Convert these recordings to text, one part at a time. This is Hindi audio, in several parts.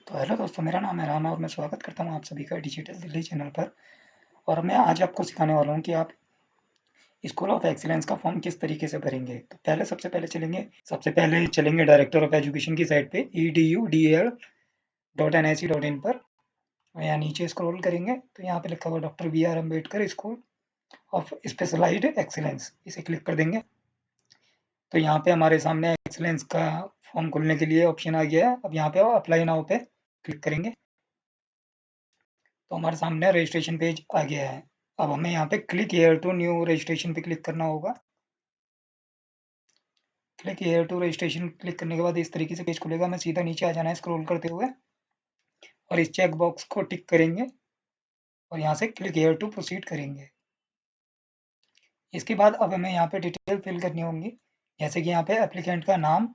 तो हेलो दोस्तों, मेरा नाम है राना और मैं स्वागत करता हूँ आप सभी का डिजिटल दिल्ली चैनल पर। और मैं आज आपको सिखाने वाला हूँ कि आप स्कूल ऑफ एक्सीलेंस का फॉर्म किस तरीके से भरेंगे। तो सबसे पहले चलेंगे डायरेक्टर ऑफ एजुकेशन की साइट पे edudel.nic.in पर। और यहाँ नीचे स्क्रॉल करेंगे तो यहाँ पे लिखा हुआ doctor B R Ambedkar school of specialised excellence, इसे क्लिक कर देंगे। तो यहाँ पे हमारे सामने एक्सीलेंस का फॉर्म खुलने के लिए ऑप्शन आ गया है। अब यहाँ पे अप्लाई नाउ पे क्लिक करेंगे तो हमारे सामने रजिस्ट्रेशन पेज आ गया है। अब हमें यहाँ पे click here to new registration पे क्लिक करना होगा। Click here to registration click करने के बाद इस तरीके से पेज खुलेगा। हमें सीधा नीचे आ जाना है स्क्रॉल करते हुए और इस चेक बॉक्स को टिक करेंगे और यहाँ से क्लिक हेयर टू प्रोसीड करेंगे। इसके बाद अब हमें यहाँ पे डिटेल फिल करनी होंगी, जैसे कि यहाँ पे एप्लीकेंट का नाम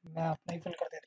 मैं अपना ही फिल कर देता हूँ।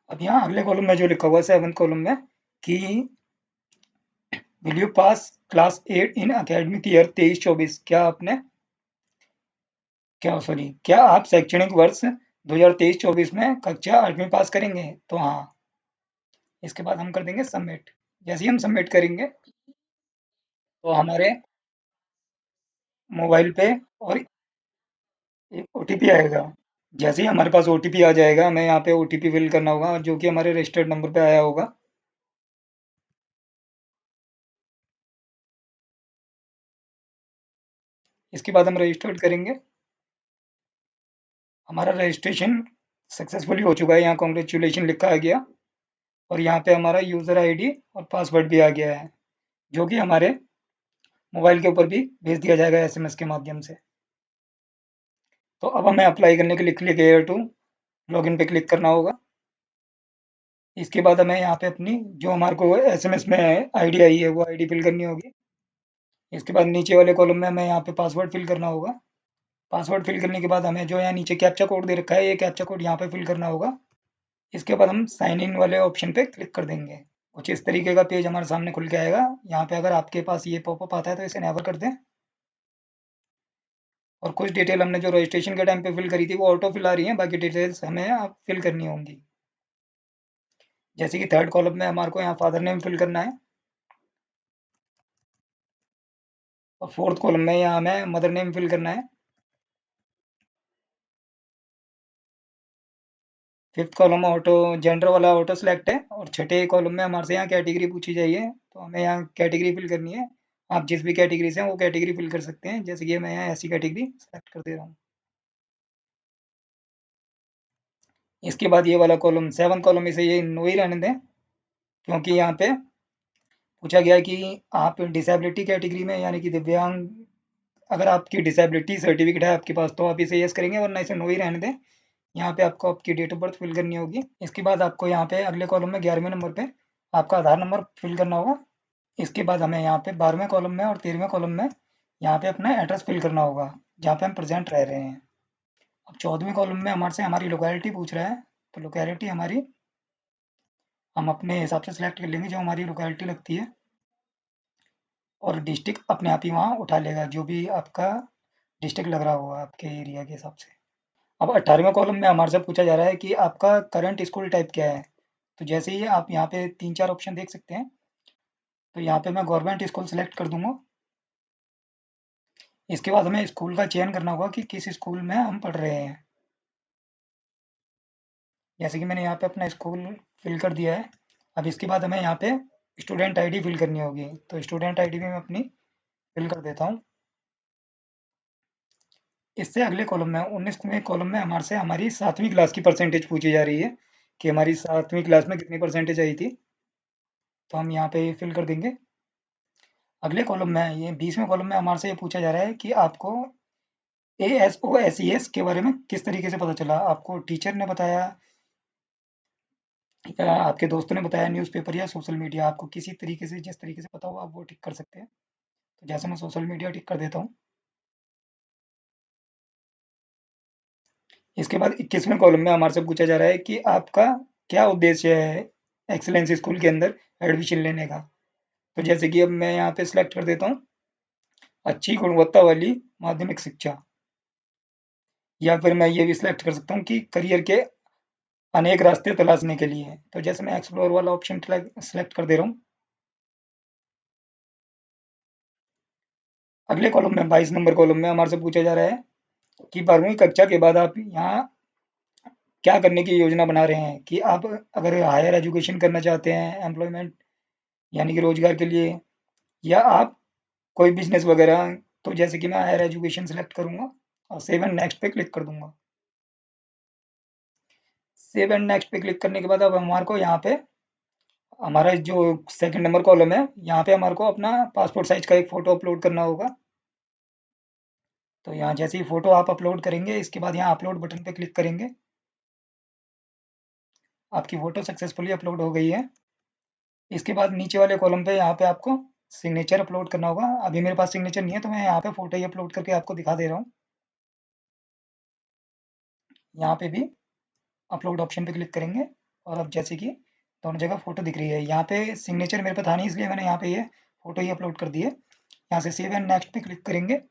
अब यहाँ अगले कॉलम में जो लिखा हुआ है 7th कॉलम में कि will you pass class 8 in academic year 23-24, क्या आप शैक्षणिक वर्ष 2023-24 में कक्षा 8वीं पास करेंगे? तो हाँ। इसके बाद हम कर देंगे सबमिट। जैसे ही हम सबमिट करेंगे तो हमारे मोबाइल पे और एक ओटीपी आएगा। जैसे ही हमारे पास ओटीपी आ जाएगा, हमें यहाँ पे ओटीपी फिल करना होगा जो कि हमारे रजिस्टर्ड नंबर पे आया होगा। इसके बाद हम रजिस्टर्ड करेंगे। हमारा रजिस्ट्रेशन सक्सेसफुली हो चुका है, यहाँ कॉन्ग्रेचुलेशन लिखा आ गया और यहाँ पे हमारा यूज़र आईडी और पासवर्ड भी आ गया है, जो कि हमारे मोबाइल के ऊपर भी भेज दिया जाएगा एसएमएस के माध्यम से। तो अब हमें अप्लाई करने के लिए क्लिक हेयर टू लॉगिन पे क्लिक करना होगा। इसके बाद हमें यहाँ पे अपनी जो हमारे को एसएमएस में आईडी आई है वो आईडी फिल करनी होगी। इसके बाद नीचे वाले कॉलम में हमें यहाँ पे पासवर्ड फिल करना होगा। पासवर्ड फिल करने के बाद हमें जो यहाँ नीचे कैप्चा कोड दे रखा है, ये कैप्चा कोड यहाँ पे फिल करना होगा। इसके बाद हम साइन इन वाले ऑप्शन पे क्लिक कर देंगे। कुछ इस तरीके का पेज हमारे सामने खुल के आएगा। यहाँ पे अगर आपके पास ये पॉपअप आता है तो इसे नेवर कर दें। और कुछ डिटेल हमने जो रजिस्ट्रेशन के टाइम पे फिल करी थी वो ऑटो फिल आ रही है, बाकी डिटेल्स हमें आप फिल करनी होंगी। जैसे कि 3rd कॉलम में हमारे को यहाँ फादर नेम फिल करना है और 4th कॉलम में यहाँ हमें मदर नेम फिल करना है। 5th कॉलम ऑटो जेंडर वाला ऑटो सेलेक्ट है और छठे कॉलम में हमारे से यहाँ कैटेगरी पूछी जाइए, तो हमें यहाँ कैटेगरी फिल करनी है। आप जिस भी कैटेगरी से हैं वो कैटेगरी फिल कर सकते हैं, जैसे कि मैं यहाँ ऐसी कैटेगरी सेलेक्ट कर दे रहा हूँ। इसके बाद ये वाला कॉलम 7th कॉलम, इसे ये नो ही रहने दें, क्योंकि यहाँ पे पूछा गया है कि आप डिसेबिलिटी कैटेगरी में यानी कि दिव्यांग, अगर आपकी डिसेबिलिटी सर्टिफिकेट है आपके पास तो आप इसे यस करेंगे, वरना इसे नो ही रहने दें। यहाँ पे आपको आपकी डेट ऑफ बर्थ फिल करनी होगी। इसके बाद आपको यहाँ पे अगले कॉलम में 11वें नंबर पे आपका आधार नंबर फिल करना होगा। इसके बाद हमें यहाँ पे 12वें कॉलम में और 13वें कॉलम में यहाँ पे अपना एड्रेस फिल करना होगा, जहाँ पे हम प्रेजेंट रह रहे हैं। अब 14वें कॉलम में हमारे से हमारी लोकेलिटी पूछ रहा है, तो लोकेलिटी हमारी हम अपने हिसाब से सिलेक्ट कर लेंगे जो हमारी लोकेलिटी लगती है, और डिस्ट्रिक्ट अपने आप ही वहाँ उठा लेगा जो भी आपका डिस्ट्रिक्ट लग रहा होगा आपके एरिया के हिसाब से। अब 18वें कॉलम में हमारे से पूछा जा रहा है कि आपका करंट स्कूल टाइप क्या है। तो जैसे ही आप यहाँ पे 3-4 ऑप्शन देख सकते हैं, तो यहाँ पे मैं गवर्नमेंट स्कूल सेलेक्ट कर दूंगा। इसके बाद हमें स्कूल का चयन करना होगा कि किस स्कूल में हम पढ़ रहे हैं। जैसे कि मैंने यहाँ पे अपना स्कूल फिल कर दिया है। अब इसके बाद हमें यहाँ पे स्टूडेंट आईडी फिल करनी होगी, तो स्टूडेंट आईडी भी मैं अपनी फिल कर देता हूँ। इससे अगले कॉलम में 19वें कॉलम में हमारे से हमारी 7वीं क्लास की परसेंटेज पूछी जा रही है कि हमारी 7वीं क्लास में कितनी परसेंटेज आई थी, तो हम यहाँ पे फिल कर देंगे। अगले कॉलम में ये 20वें कॉलम में हमारे से ये पूछा जा रहा है कि आपको ASOSES के बारे में किस तरीके से पता चला? आपको टीचर ने बताया या आपके दोस्तों ने बताया, न्यूज़पेपर या सोशल मीडिया? आपको किसी तरीके से, जिस तरीके से पता हो आप वो टिक कर सकते हैं। तो जैसे मैं सोशल मीडिया टिक कर देता हूँ। इसके बाद 21वें कॉलम में हमारे से पूछा जा रहा है कि आपका क्या उद्देश्य है एक्सीलेंस स्कूल के अंदर एडमिशन लेने का? तो जैसे कि अब मैं यहाँ पे सिलेक्ट कर देता हूँ, अच्छी गुणवत्ता वाली माध्यमिक शिक्षा, या फिर मैं ये भी सिलेक्ट कर सकता हूँ कि करियर के अनेक रास्ते तलाशने के लिए। तो जैसे मैं एक्सप्लोर वाला ऑप्शन सिलेक्ट कर दे रहा हूँ। अगले कॉलम में 22 नंबर कॉलम में हमारे से पूछा जा रहा है कि 12वीं कक्षा के बाद आप यहाँ क्या करने की योजना बना रहे हैं, कि आप अगर हायर एजुकेशन करना चाहते हैं, एम्प्लॉयमेंट यानी कि रोजगार के लिए, या आप कोई बिजनेस वगैरह। तो जैसे कि मैं हायर एजुकेशन सेलेक्ट करूंगा और सेव एंड नेक्स्ट पे क्लिक कर दूंगा। सेव एंड नेक्स्ट पे क्लिक करने के बाद अब हमारे को यहाँ पे हमारा जो सेकंड नंबर कॉलम है, यहाँ पे हमारे को अपना पासपोर्ट साइज का एक फ़ोटो अपलोड करना होगा। तो यहाँ जैसे ही फ़ोटो आप अपलोड करेंगे, इसके बाद यहाँ अपलोड बटन पे क्लिक करेंगे, आपकी फ़ोटो सक्सेसफुली अपलोड हो गई है। इसके बाद नीचे वाले कॉलम पे यहाँ पे आपको सिग्नेचर अपलोड करना होगा। अभी मेरे पास सिग्नेचर नहीं है, तो मैं यहाँ पे फ़ोटो ही अपलोड करके आपको दिखा दे रहा हूँ। यहाँ पे भी अपलोड ऑप्शन पे क्लिक करेंगे और अब जैसे कि दोनों जगह फ़ोटो दिख रही है। यहाँ पे सिग्नेचर मेरे पे था नहीं, इसलिए मैंने यहाँ पे ये फ़ोटो ही अपलोड कर दी है। यहाँ से सेव एंड नेक्स्ट पे क्लिक करेंगे।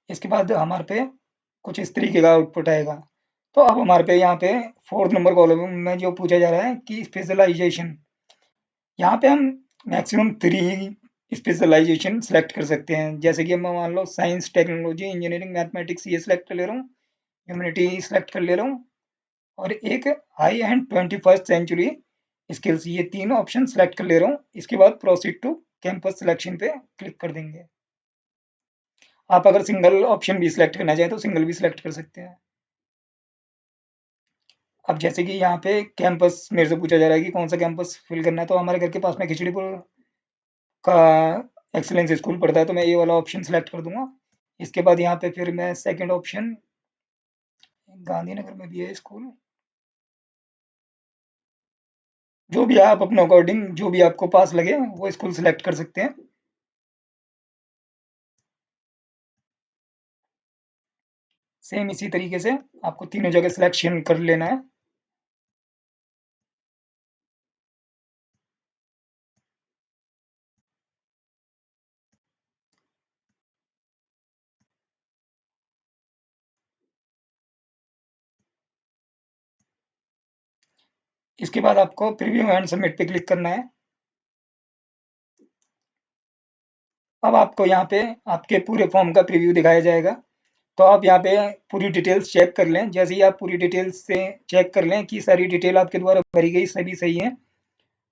इसके बाद हमारे पे कुछ इस तरीके का आउटपुट आएगा। तो अब हमारे पे यहाँ पे 4th नंबर कॉलम में जो पूछा जा रहा है कि स्पेशलाइजेशन, यहाँ पे हम मैक्सिमम 3 स्पेशलाइजेशन सेलेक्ट कर सकते हैं। जैसे कि मैं मान लो साइंस, टेक्नोलॉजी, इंजीनियरिंग, मैथमेटिक्स ये सेलेक्ट कर ले रहा हूँ, ह्यूमैनिटी सेलेक्ट कर ले रहा हूँ, और एक high and 21st century skills, ये 3 ऑप्शन सेलेक्ट कर ले रहा हूँ। इसके बाद प्रोसीड टू कैंपस सिलेक्शन पे क्लिक कर देंगे। आप अगर सिंगल ऑप्शन भी सिलेक्ट करना चाहें तो सिंगल भी सिलेक्ट कर सकते हैं। अब जैसे कि यहाँ पे कैंपस मेरे से पूछा जा रहा है कि कौन सा कैंपस फिल करना है, तो हमारे घर के पास में खिचड़ीपुर का एक्सीलेंस स्कूल पड़ता है, तो मैं ये वाला ऑप्शन सेलेक्ट कर दूंगा। इसके बाद यहाँ पे फिर मैं सेकंड ऑप्शन, गांधीनगर में भी है स्कूल, जो भी है आप अपने अकॉर्डिंग जो भी आपको पास लगे वो स्कूल सेलेक्ट कर सकते हैं। सेम इसी तरीके से आपको तीनों जगह सिलेक्शन कर लेना है। इसके बाद आपको प्रीव्यू एंड सबमिट पे क्लिक करना है। अब आपको यहाँ पे आपके पूरे फॉर्म का प्रीव्यू दिखाया जाएगा। तो आप यहाँ पे पूरी डिटेल्स चेक कर लें। जैसे ही आप पूरी डिटेल्स से चेक कर लें कि सारी डिटेल आपके द्वारा भरी गई सभी सही है,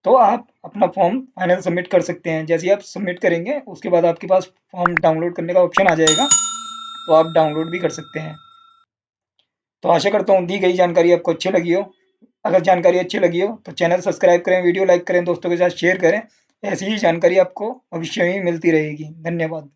तो आप अपना फॉर्म फाइनल सबमिट कर सकते हैं। जैसे ही आप सबमिट करेंगे, उसके बाद आपके पास फॉर्म डाउनलोड करने का ऑप्शन आ जाएगा, तो आप डाउनलोड भी कर सकते हैं। तो आशा करता हूँ दी गई जानकारी आपको अच्छी लगी हो। अगर जानकारी अच्छी लगी हो तो चैनल सब्सक्राइब करें, वीडियो लाइक करें, दोस्तों के साथ शेयर करें। ऐसी ही जानकारी आपको भविष्य में मिलती रहेगी। धन्यवाद।